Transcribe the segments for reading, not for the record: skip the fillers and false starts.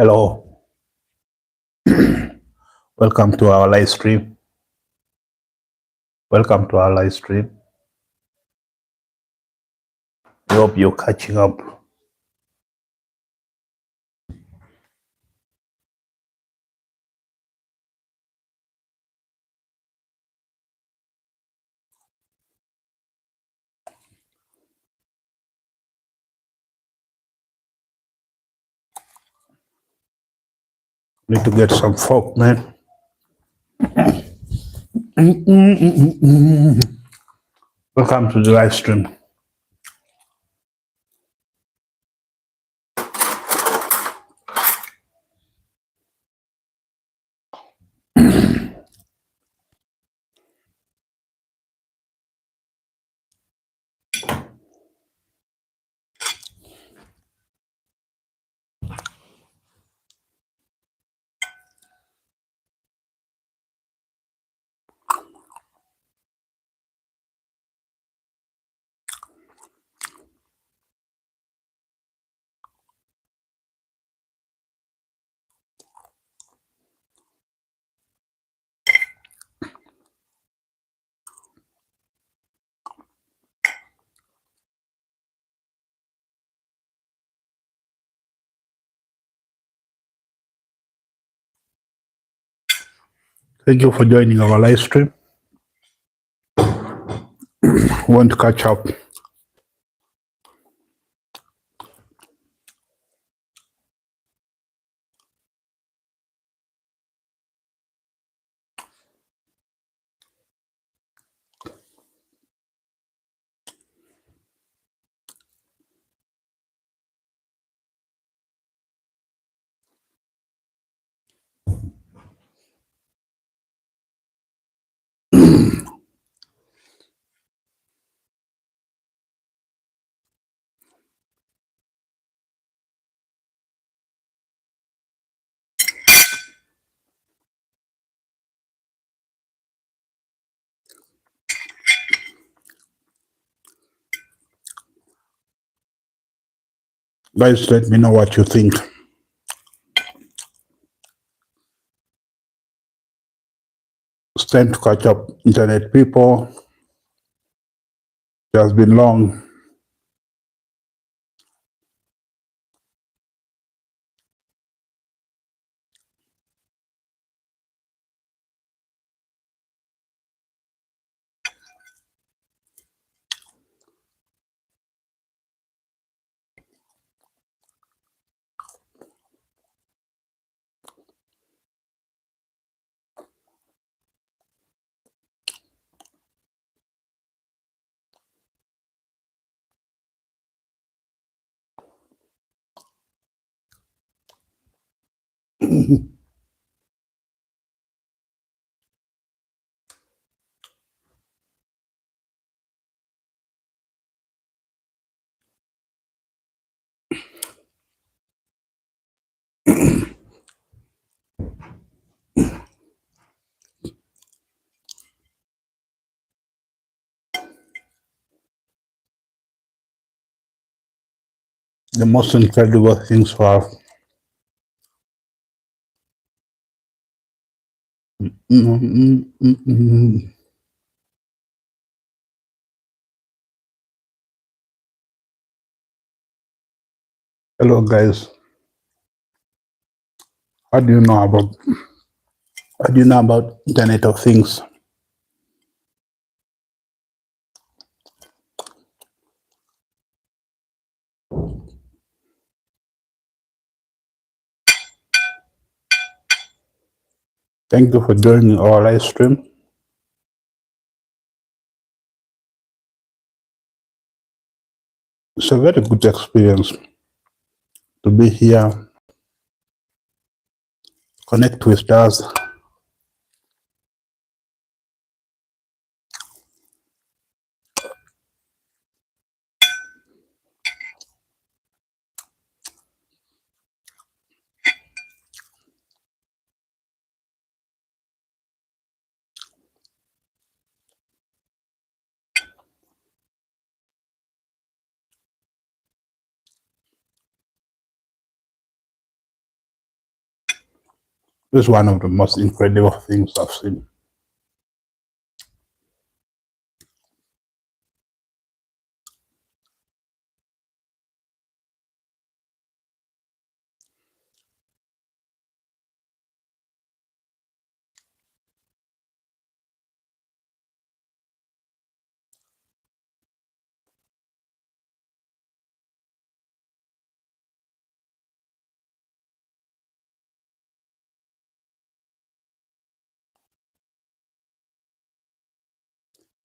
Hello, welcome to our live stream. Welcome to our live stream. I hope you're catching up. Need to get some folk, man. Welcome to the live stream. Thank you for joining our live stream. Want to catch up? Guys, let me know what you think. It's time to catch up, internet people. It has been long. The most incredible things for Hello, guys. How do you know about Internet of Things? Thank you for joining our live stream. It's a very good experience to be here, connect with us. This is one of the most incredible things I've seen.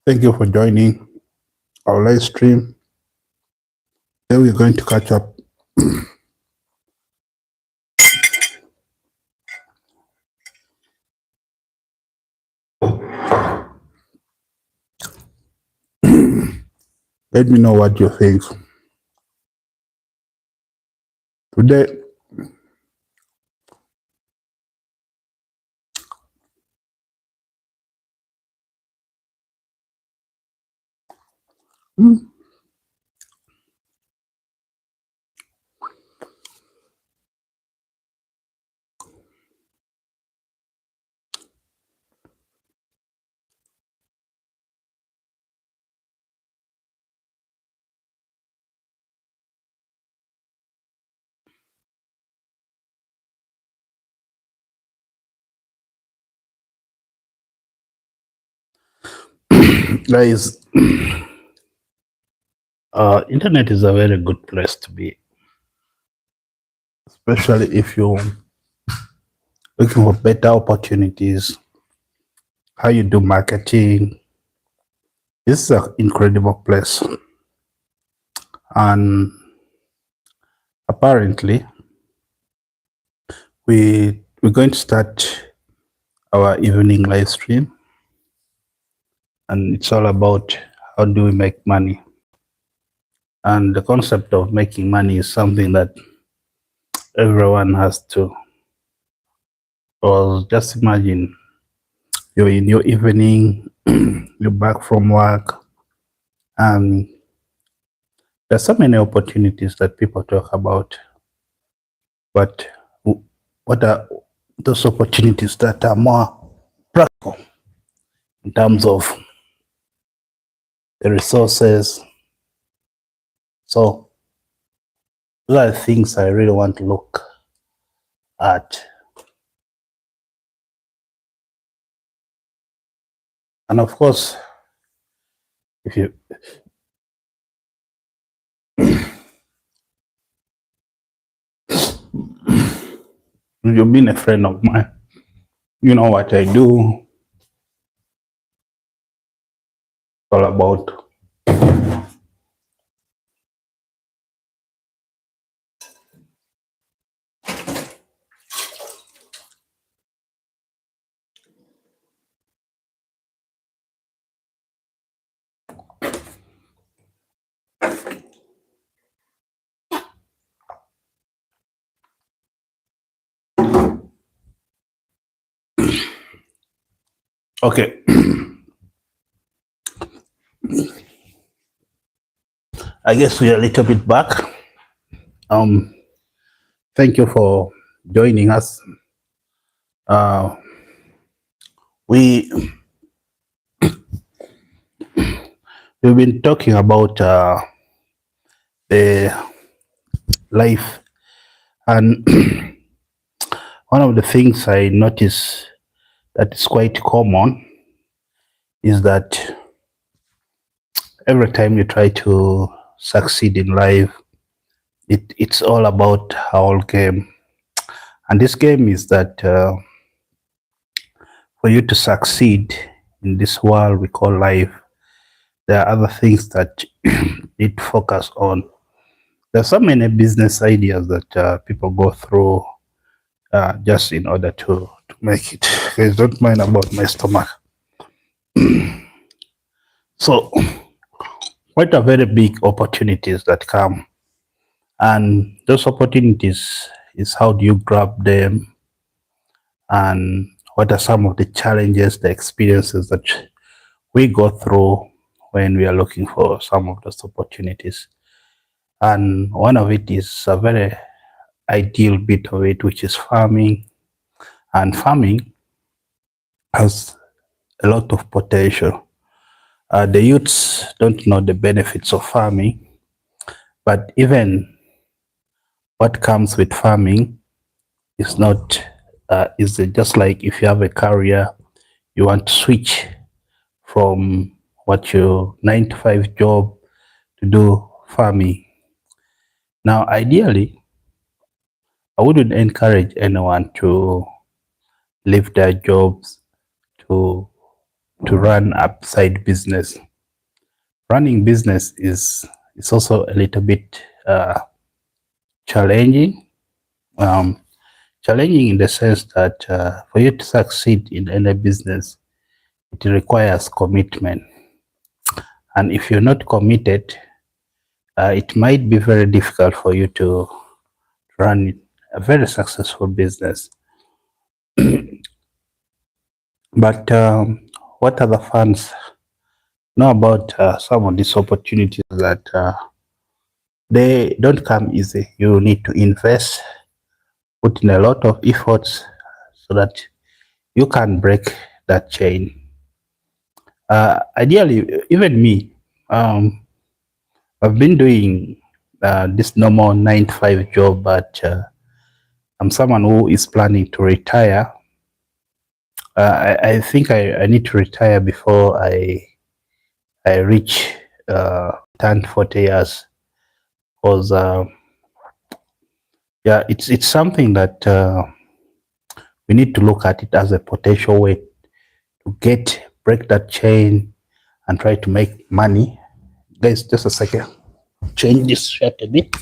Thank you for joining our live stream. Then we're going to catch up. Let me know what you think. Today, guys, internet is a very good place to be, especially if you're looking for better opportunities, how you do marketing. This is an incredible place. And apparently, we're going to start our evening live stream. And it's all about how do we make money. And the concept of making money is something that everyone has to. Or just imagine you're in your evening, you're back from work, and there's so many opportunities that people talk about. But what are those opportunities that are more practical in terms of the resources? So those are the things I really want to look at. And of course, if you've been a friend of mine, you know what I do. It's all about okay. I guess we're a little bit back. Thank you for joining us. We've been talking about the life, and one of the things I notice that is quite common is that every time you try to succeed in life, it's all about a whole game. And this game is that for you to succeed in this world we call life, there are other things that you need to focus on. There's so many business ideas that people go through just in order to make it. Guys, don't mind about my stomach. So, quite a very big opportunities that come, and those opportunities is how do you grab them, and what are some of the challenges, the experiences that we go through when we are looking for some of those opportunities. And one of it is a very ideal bit of it, which is farming. and farming has a lot of potential. The youths don't know the benefits of farming, but even what comes with farming is not is just like if you have a career, you want to switch from what your 9 to 5 job to do farming. Now, ideally, I wouldn't encourage anyone to leave their jobs to run a side business. Running business is also a little bit challenging. Um, Challenging in the sense that for you to succeed in any business, it requires commitment. And if you're not committed, it might be very difficult for you to run a very successful business. But what other funds know about some of these opportunities that they don't come easy. You need to invest, put in a lot of efforts so that you can break that chain. Ideally, even me, I've been doing this normal 9 to 5 job, but I'm someone who is planning to retire. I think I need to retire before I reach turn 40 years, because yeah, it's something that we need to look at it as a potential way to break that chain and try to make money. Guys, just a second. Change this shirt a bit.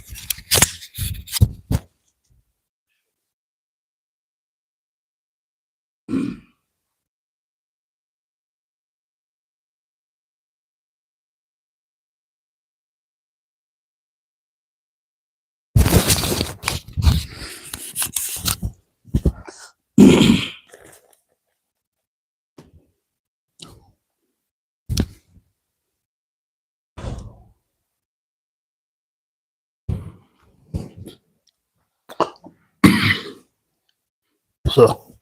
So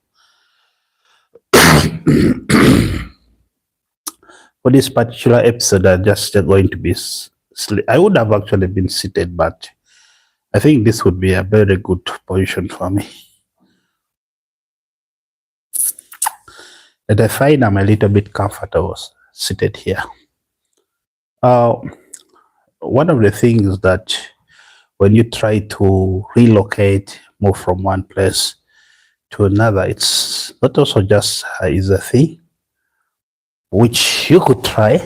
for this particular episode, I'm just going to be I would have actually been seated, but I think this would be a very good position for me. And I find I'm a little bit comfortable seated here. Uh, One of the things that when you try to relocate, move from one place to another, it's not also just is a thing which you could try.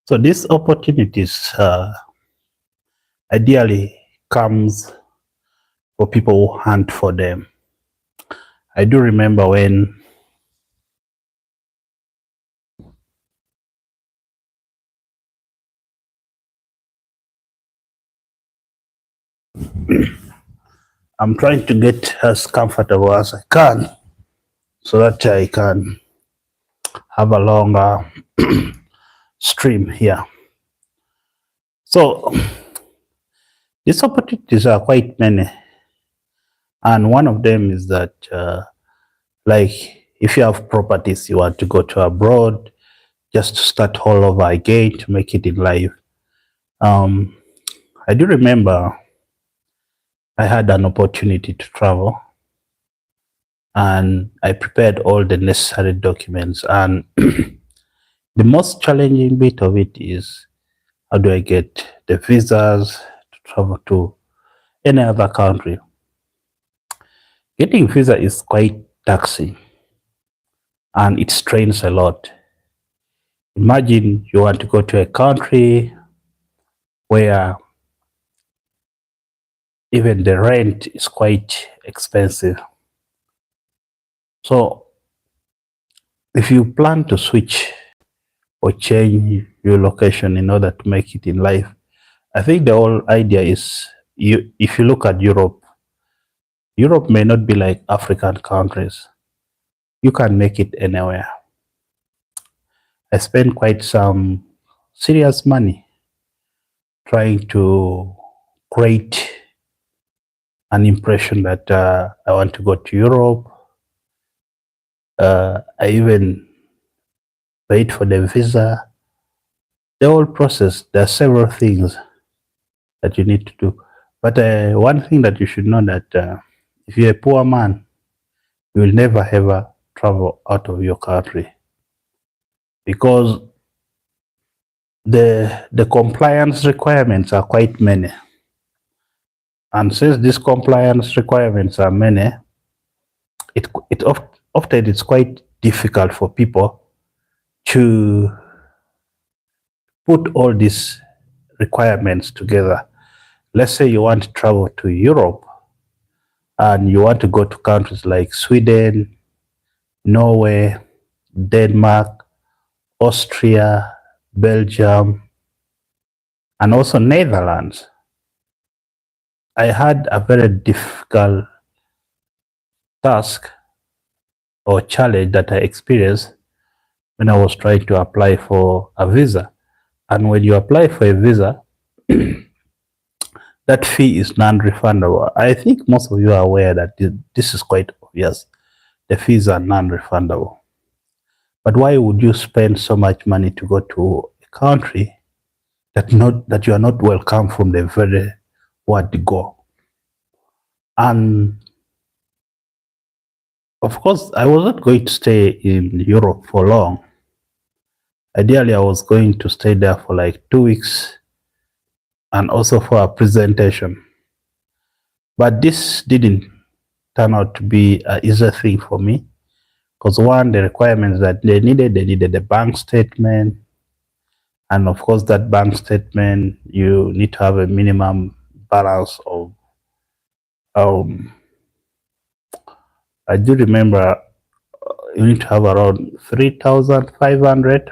So these opportunities ideally comes for people who hunt for them. I do remember when I'm trying to get as comfortable as I can so that I can have a longer stream here. So these opportunities are quite many, and one of them is that like if you have properties you want to go to abroad just to start all over again to make it in life. I do remember I had an opportunity to travel and I prepared all the necessary documents, and the most challenging bit of it is how do I get the visas to travel to any other country. Getting visa is quite taxing and it strains a lot. Imagine you want to go to a country where even the rent is quite expensive. So if you plan to switch or change your location in order to make it in life, I think the whole idea is, if you look at Europe, Europe may not be like African countries. You can make it anywhere. I spent quite some serious money trying to create an impression that I want to go to Europe. I even paid for the visa. The whole process, there are several things that you need to do. But one thing that you should know, that if you're a poor man, you will never ever travel out of your country, because the compliance requirements are quite many. And since these compliance requirements are many, often it's quite difficult for people to put all these requirements together. Let's say you want to travel to Europe and you want to go to countries like Sweden, Norway, Denmark, Austria, Belgium, and also Netherlands. I had a very difficult task or challenge that I experienced when I was trying to apply for a visa. And when you apply for a visa, that fee is non-refundable. I think most of you are aware that this is quite obvious. The fees are non-refundable. But why would you spend so much money to go to a country that you are not welcome from the very word go? And of course, I was not going to stay in Europe for long. Ideally, I was going to stay there for like 2 weeks and also for a presentation. But this didn't turn out to be an easy thing for me, because one, the requirements that they needed a bank statement. And of course, that bank statement, you need to have a minimum balance of, I do remember, you need to have around 3,500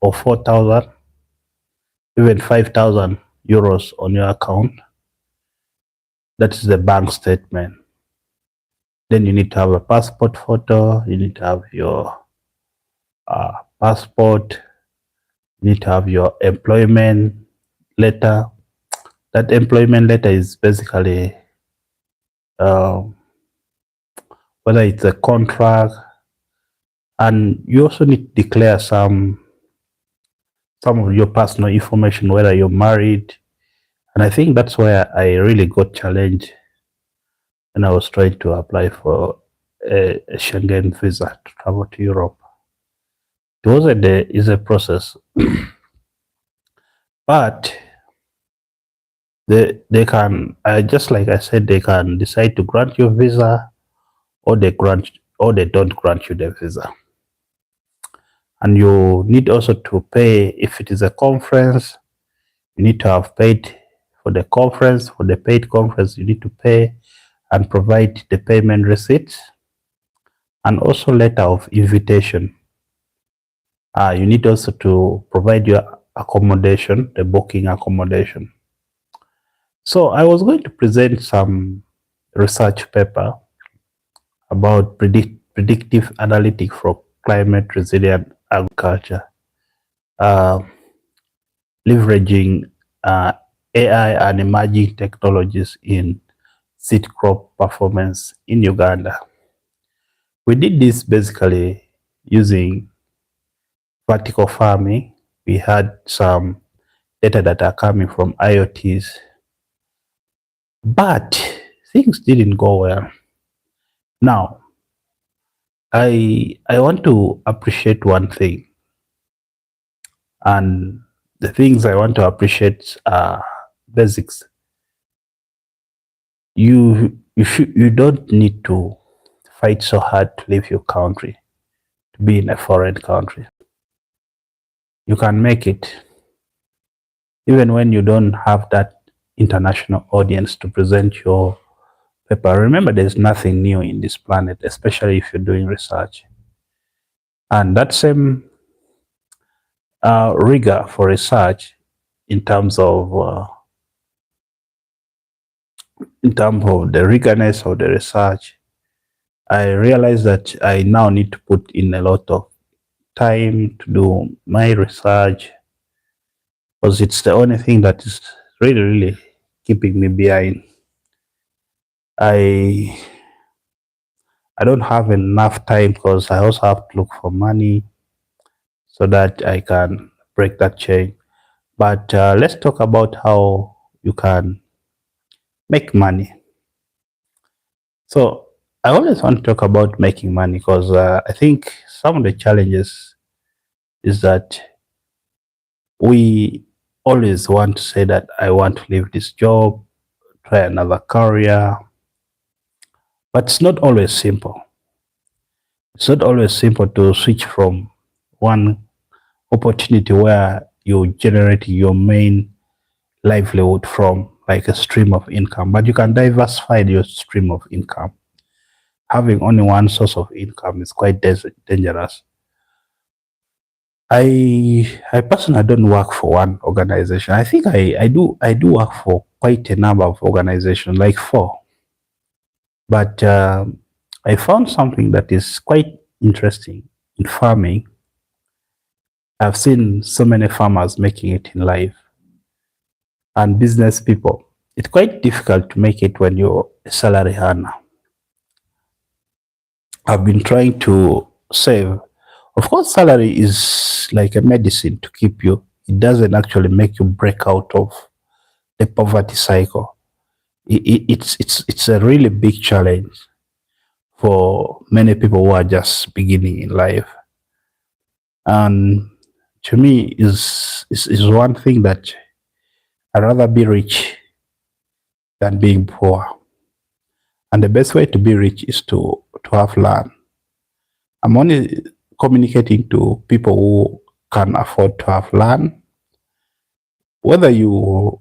or 4,000, even 5,000 euros on your account. That is the bank statement. Then you need to have a passport photo. You need to have your passport. You need to have your employment letter. That employment letter is basically whether it's a contract, and you also need to declare some of your personal information, whether you're married. And I think that's where I really got challenged when I was trying to apply for a Schengen visa to travel to Europe. It wasn't an easy process, but they can, just like I said, they can decide to grant you a visa, or they don't grant you the visa. And you need also to pay. If it is a conference, you need to have paid for the conference. For the paid conference, you need to pay and provide the payment receipt and also letter of invitation. You need also to provide your accommodation, the booking accommodation. So I was going to present some research paper about predictive analytics for climate resilient agriculture, leveraging AI and emerging technologies in seed crop performance in Uganda. We did this basically using vertical farming. We had some data that are coming from IoTs, but things didn't go well. Now, I want to appreciate one thing, and the things I want to appreciate are basics. You don't need to fight so hard to leave your country, to be in a foreign country. You can make it even when you don't have that international audience to present your paper. Remember, there's nothing new in this planet, especially if you're doing research. And that same rigor for research in terms of the rigorness of the research, I realized that I now need to put in a lot of time to do my research, because it's the only thing that is really keeping me behind. I don't have enough time because I also have to look for money so that I can break that chain. But let's talk about how you can make money. So I always want to talk about making money because I think some of the challenges is that we always want to say that I want to leave this job, try another career, but it's not always simple. It's not always simple to switch from one opportunity where you generate your main livelihood from, like a stream of income, but you can diversify your stream of income. Having only one source of income is quite dangerous. I personally don't work for one organization. I think I do work for quite a number of organizations, like 4. But I found something that is quite interesting in farming. I've seen so many farmers making it in life, and business people. It's quite difficult to make it when you're a salary earner. I've been trying to save. Of course, salary is like a medicine to keep you. It doesn't actually make you break out of the poverty cycle. It's a really big challenge for many people who are just beginning in life. And to me, is one thing that I'd rather be rich than being poor. And the best way to be rich is to have land. I'm only communicating to people who can afford to have land. Whether you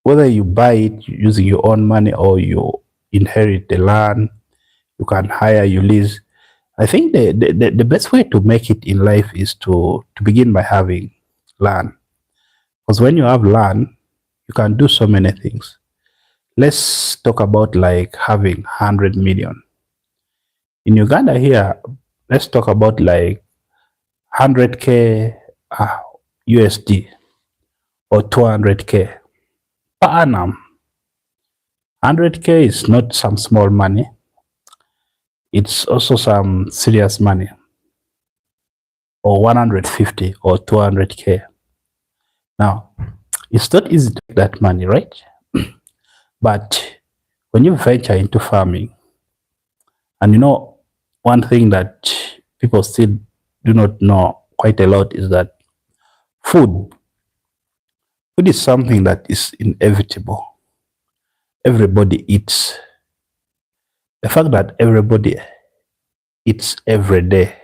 buy it using your own money or you inherit the land, you can hire, you lease. I think the best way to make it in life is to begin by having land. Because when you have land, you can do so many things. Let's talk about like having 100 million. In Uganda here, let's talk about like 100K USD or 200K per annum. 100K is not some small money. It's also some serious money. Or 150 or 200K. Now, it's not easy to make that money, right? But when you venture into farming, and you know, one thing that people still do not know quite a lot is that food is something that is inevitable. Everybody eats. The fact that everybody eats every day,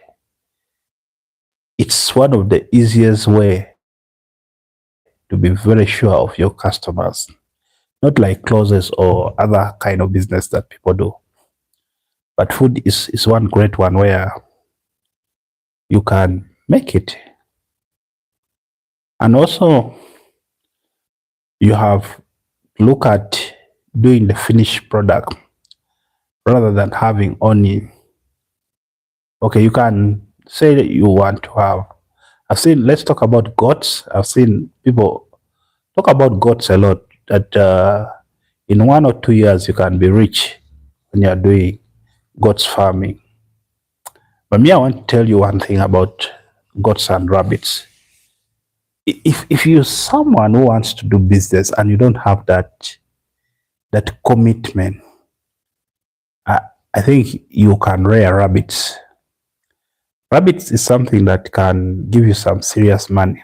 it's one of the easiest way to be very sure of your customers. Not like clothes or other kind of business that people do. But food is one great one where you can make it. And also, you have to look at doing the finished product rather than having only, okay, you can say that you want to have, let's talk about goats. I've seen people talk about goats a lot, that in 1 or 2 years you can be rich when you're doing goats farming. But me, I want to tell you one thing about goats and rabbits. If you're someone who wants to do business and you don't have that commitment, I think you can rear rabbits. Rabbits is something that can give you some serious money.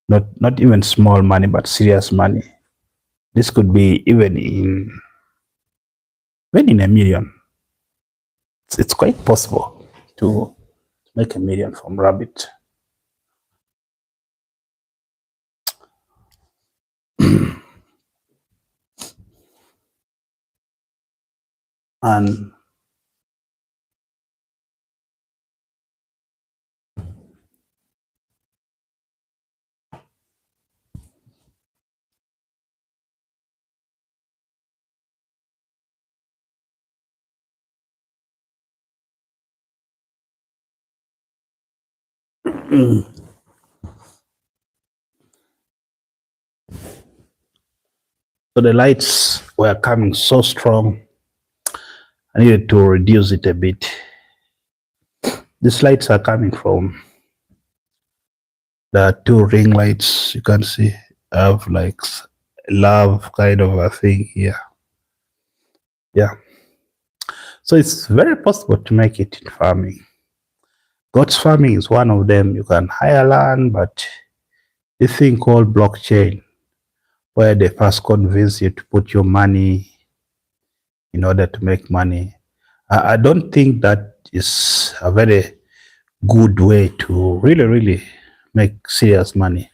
Not even small money, but serious money. This could be even in a million. It's quite possible to make a million from rabbit. And so the lights were coming so strong, I needed to reduce it a bit. These lights are coming from the two ring lights. You can see I have like love kind of a thing here. Yeah. So it's very possible to make it in farming. Goats farming is one of them. You can hire land, but this thing called blockchain, where they first convince you to put your money in order to make money, I don't think that is a very good way to really make serious money.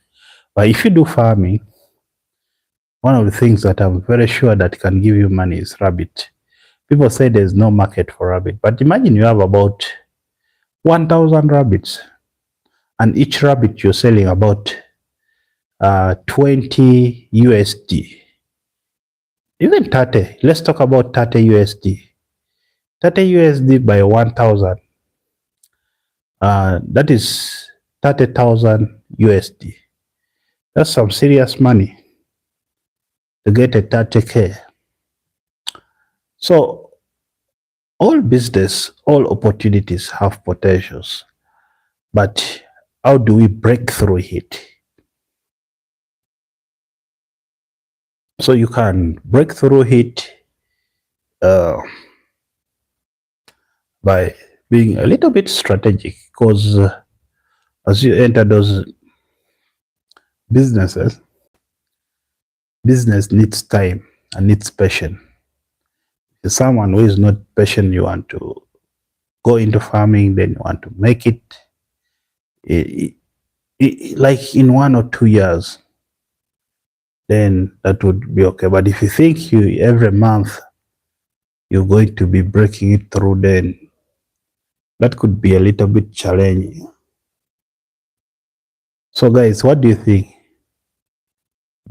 But if you do farming, one of the things that I'm very sure that can give you money is rabbit. People say there's no market for rabbit, but imagine you have about 1,000 rabbits, and each rabbit you're selling about 20 USD. Even 30, let's talk about 30 USD. 30 USD by 1,000, that is 30,000 USD. That's some serious money to get a 30K. So all business, all opportunities have potentials, but how do we break through it? So you can break through it by being a little bit strategic, because as you enter those businesses, business needs time and needs patience. If someone who is not patient, you want to go into farming, then you want to make it, like in 1 or 2 years, then that would be okay. But if you think you every month you're going to be breaking it through, then that could be a little bit challenging. So guys, what do you think?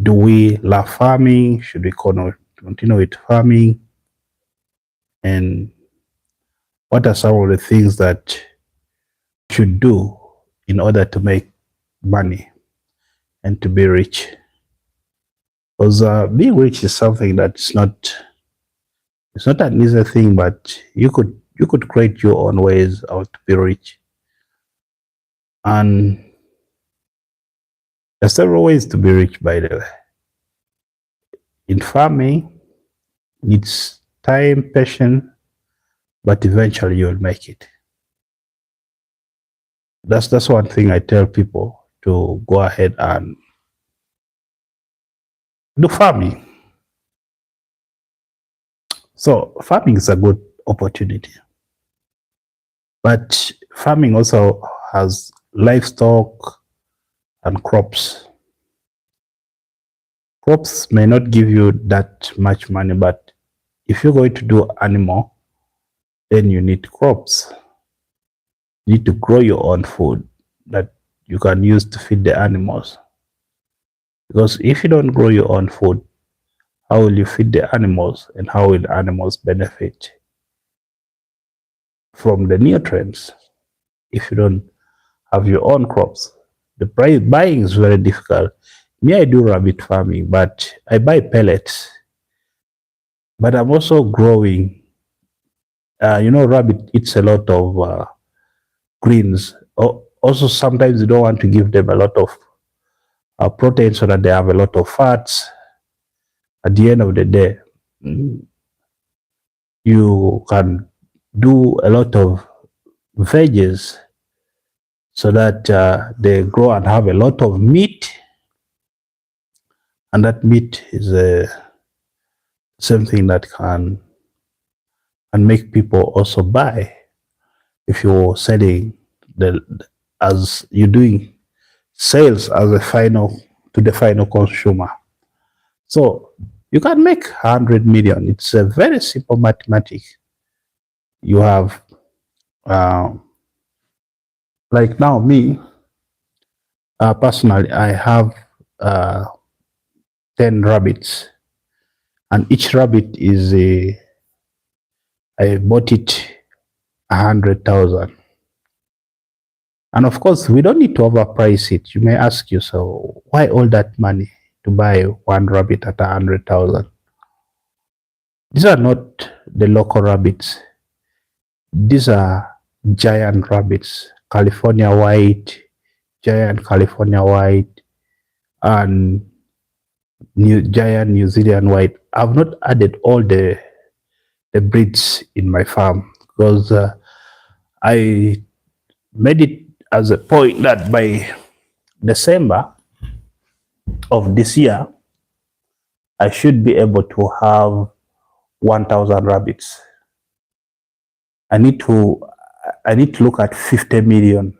Do we love farming? Should we continue with farming? And what are some of the things that you should do in order to make money and to be rich? Because being rich is something that's it's not an easy thing, but you could create your own ways how to be rich. And there's several ways to be rich, by the way. In farming, it's time, patience, but eventually you'll make it. That's one thing I tell people, to go ahead and do farming. So farming is a good opportunity, but farming also has livestock and crops. Crops may not give you that much money, but if you're going to do animal, then you need crops. You need to grow your own food that you can use to feed the animals. Because if you don't grow your own food, how will you feed the animals, and how will the animals benefit from the nutrients if you don't have your own crops? The price buying is very difficult. Me, I do rabbit farming, but I buy pellets. But I'm also growing. Rabbit eats a lot of greens. Also, sometimes you don't want to give them a lot of protein so that they have a lot of fats. At the end of the day, you can do a lot of veggies so that they grow and have a lot of meat, and that meat is something that can make people also buy. If you're selling as you're doing sales as a to the final consumer, so you can make 100 million. It's a very simple mathematics. You have, like now me, personally, I have uh, 10 rabbits, and each rabbit is I bought it 100,000. And of course, we don't need to overprice it. You may ask you, so why all that money to buy one rabbit at 100,000? These are not the local rabbits. These are giant rabbits, California white, giant California white, and giant New Zealand white. I've not added all the breeds in my farm because I made it as a point that by December of this year, I should be able to have 1,000 rabbits. I need to look at 50 million,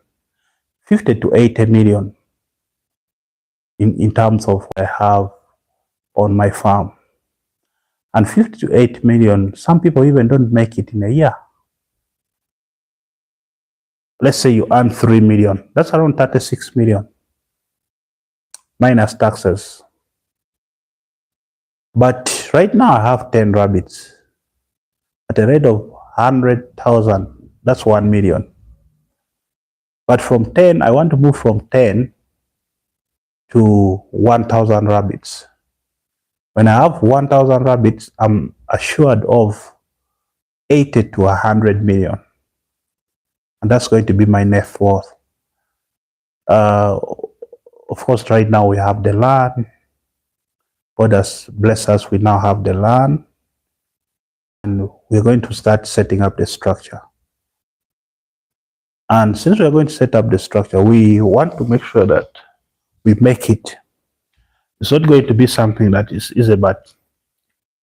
50 to 80 million in terms of what I have on my farm. And 50 to 80 million, some people even don't make it in a year. Let's say you earn 3 million, that's around 36 million minus taxes. But right now I have 10 rabbits at a rate of 100,000, that's 1 million. But from 10, I want to move from 10 to 1,000 rabbits. When I have 1,000 rabbits, I'm assured of 80 to 100 million. And that's going to be my net worth. Of course, right now we have the land. God has blessed us, we now have the land. And we're going to start setting up the structure. And since we're going to set up the structure, we want to make sure that we make it. It's not going to be something that is easy, but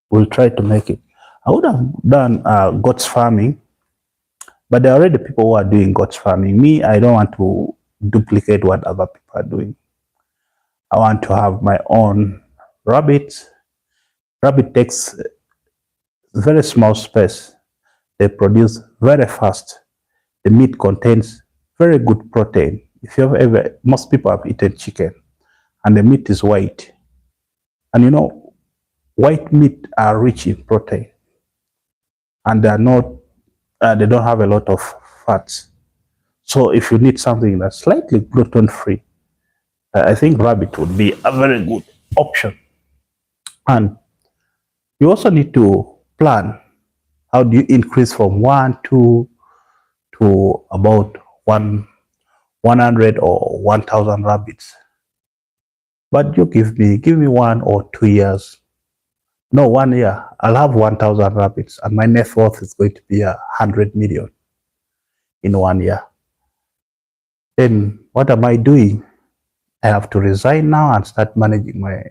we'll try to make it. I would have done goats farming, but there are already people who are doing goats farming. Me, I don't want to duplicate what other people are doing. I want to have my own rabbits. Rabbit takes very small space. They produce very fast. The meat contains very good protein. If you have ever, most people have eaten chicken, and the meat is white. And you know, white meat are rich in protein, and they are not, they don't have a lot of fats. So if you need something that's slightly gluten-free, I think rabbit would be a very good option. And you also need to plan, how do you increase from 1, 2 to about 100 or 1,000 rabbits. But you give me 1 or 2 years. No, 1 year, I'll have 1,000 rabbits, and my net worth is going to be 100 million in 1 year. Then what am I doing? I have to resign now and start managing my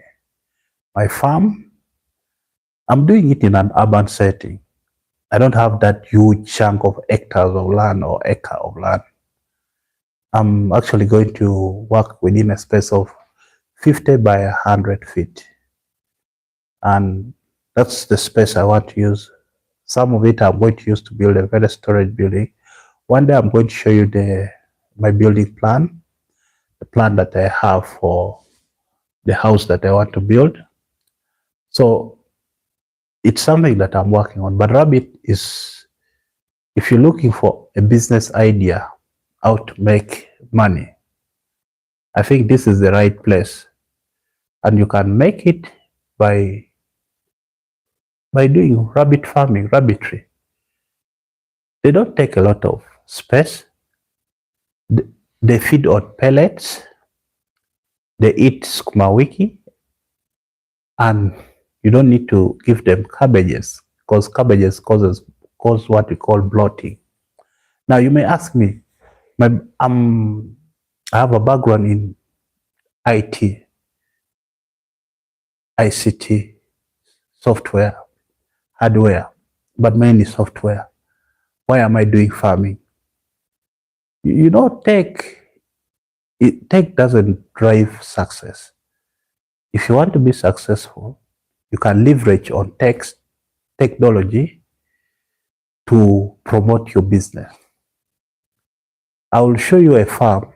farm. I'm doing it in an urban setting. I don't have that huge chunk of hectares of land or acre of land. I'm actually going to work within a space of 50 by 100 feet. And that's the space I want to use. Some of it I'm going to use to build a very storage building. One day I'm going to show you my building plan, the plan that I have for the house that I want to build. So it's something that I'm working on. But rabbit is, if you're looking for a business idea, how to make money, I think this is the right place. And you can make it by doing rabbit farming, rabbitry. They don't take a lot of space. They feed on pellets. They eat sukuma wiki, and you don't need to give them cabbages, because cabbages cause what we call bloating. Now you may ask me, I have a background in IT, ICT, software, hardware, but mainly software. Why am I doing farming? You know, tech doesn't drive success. If you want to be successful, you can leverage on technology to promote your business. I will show you a farm.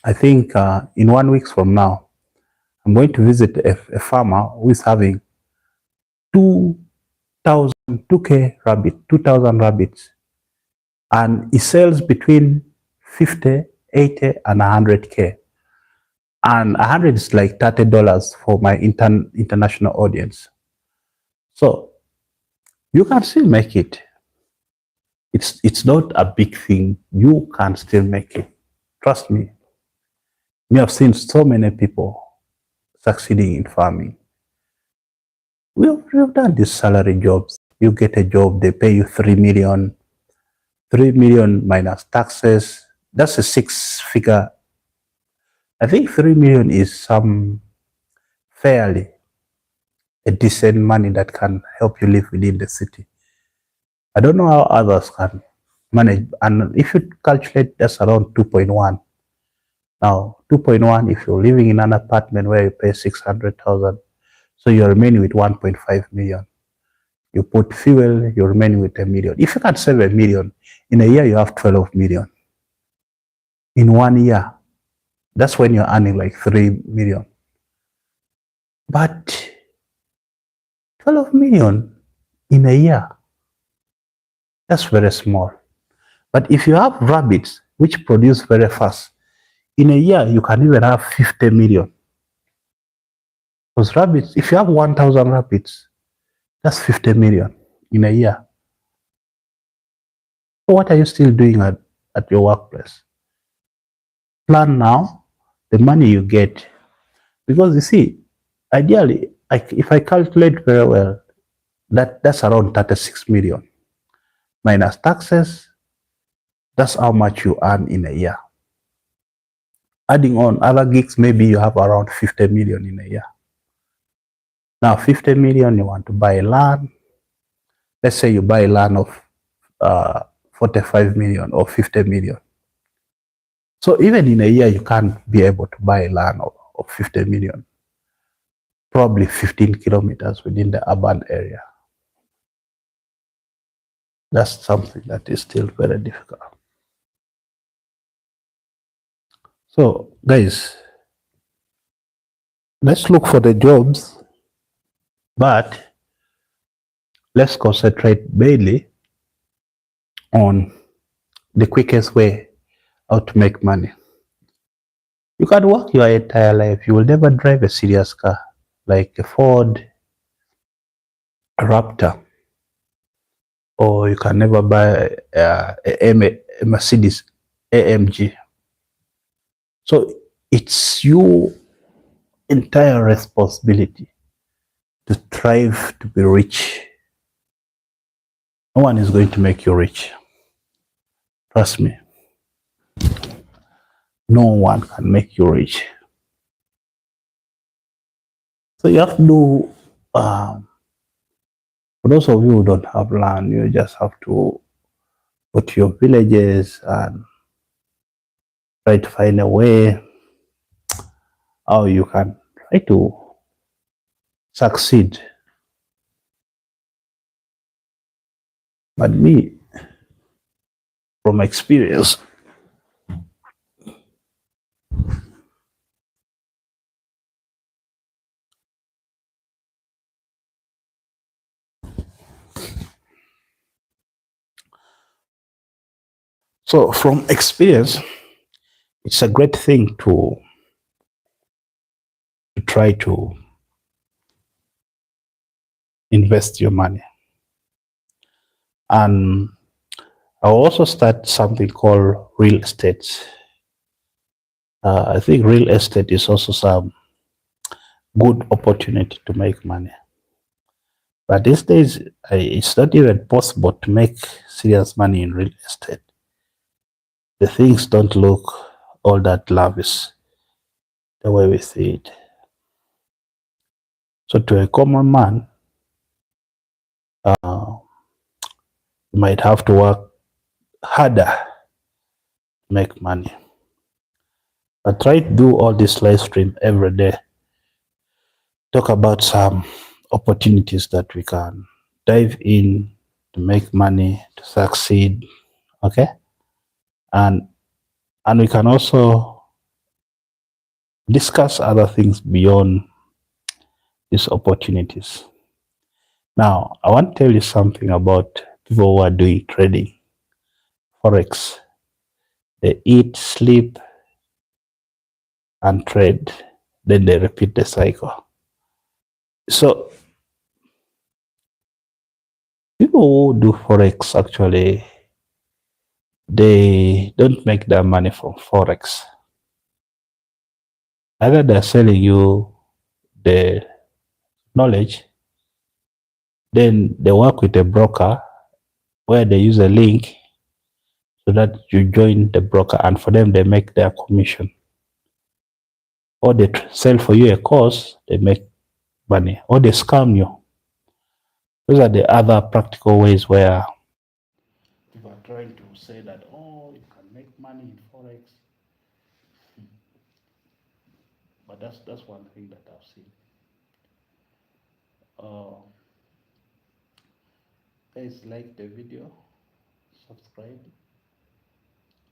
I think in 1 week from now, I'm going to visit a farmer who is having 2,000 rabbits, 2,000 rabbits, and he sells between 50, 80, and 100K. And 100 is like $30 for my international audience. So you can still make it. It's not a big thing. You can still make it. Trust me. We have seen so many people succeeding in farming. We've done these salary jobs. You get a job, they pay you 3 million. 3 million minus taxes. That's a 6-figure. I think 3 million is some fairly a decent money that can help you live within the city. I don't know how others can manage. And if you calculate, that's around 2.1. Now, 2.1, if you're living in an apartment where you pay 600,000, so you're remaining with 1.5 million. You put fuel, you're remaining with 1 million. If you can save 1 million, in a year you have 12 million. In 1 year, that's when you're earning like 3 million. But 12 million in a year, that's very small. But if you have rabbits, which produce very fast, in a year you can even have 50 million. Because rabbits, if you have 1,000 rabbits, that's 50 million in a year. So what are you still doing at your workplace? Plan now the money you get. Because you see, ideally, if I calculate very well, that's around 36 million. Minus taxes, that's how much you earn in a year. Adding on other gigs, maybe you have around 50 million in a year. Now, 50 million, you want to buy land. Let's say you buy land of 45 million or 50 million. So even in a year, you can't be able to buy land of 50 million. Probably 15 kilometers within the urban area. That's something that is still very difficult. So, guys, let's look for the jobs, but let's concentrate mainly on the quickest way how to make money. You can work your entire life. You will never drive a serious car like a Ford, a Raptor, or you can never buy a Mercedes AMG. So it's your entire responsibility to strive to be rich. No one is going to make you rich. Trust me. No one can make you rich. So you have to do, for those of you who don't have land, you just have to go to your villages and try to find a way how you can try to succeed. But me, from experience, it's a great thing to try to invest your money. And I'll also start something called real estate. I think real estate is also some good opportunity to make money. But these days, it's not even possible to make serious money in real estate. The things don't look all that lavish the way we see it. So to a common man, you might have to work harder to make money. But try to do all this live stream every day. Talk about some opportunities that we can dive in to make money, to succeed. Okay, and we can also discuss other things beyond these opportunities. Now, I want to tell you something about people who are doing trading, forex. They eat, sleep, and trade. Then they repeat the cycle. So people who do forex actually, they don't make their money from forex. Either they're selling you the knowledge, then they work with a broker where they use a link so that you join the broker, and for them they make their commission. Or they sell for you a course, they make money, or they scam you. Those are the other practical ways where people are trying to say that, oh, you can make money in forex. But that's one thing that I've seen. Guys, like the video, subscribe,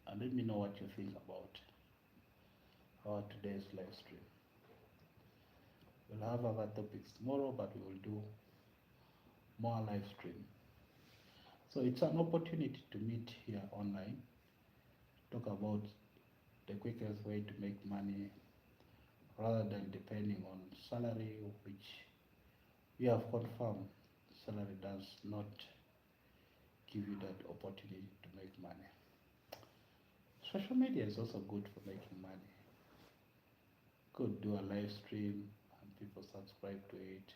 and let me know what you think about our today's live stream. We'll have other topics tomorrow, but we will do more live stream. So it's an opportunity to meet here online, talk about the quickest way to make money rather than depending on salary, which we have confirmed salary does not give you that opportunity to make money. Social media is also good for making money. Could do a live stream and people subscribe to it.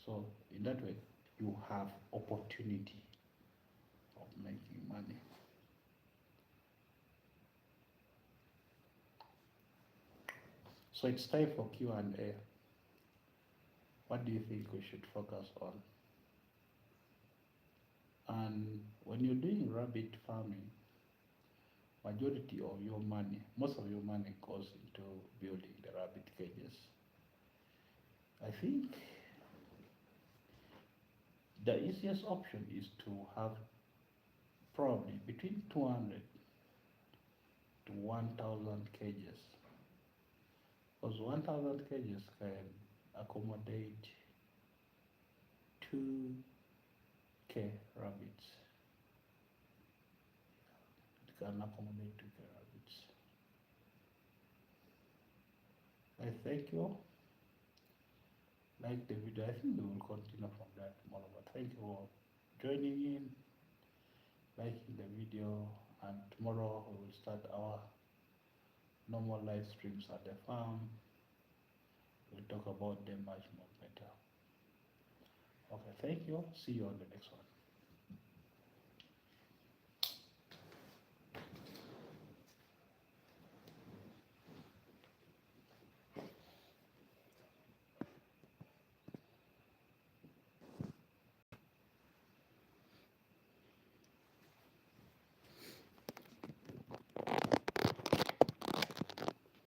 So in that way, you have opportunity of making money. So it's time for Q&A. What do you think we should focus on? And when you're doing rabbit farming, majority of your money, most of your money goes into building the rabbit cages. I think the easiest option is to have probably between 200 to 1,000 cages. Because 1,000 cages can accommodate 2K rabbits. It can accommodate 2K rabbits. I thank you all. Like the video. I think we will continue from that tomorrow. But thank you all joining in, liking the video, and tomorrow we will start our normal live streams at the farm. We'll talk about them much more better. Okay, thank you. See you on the next one.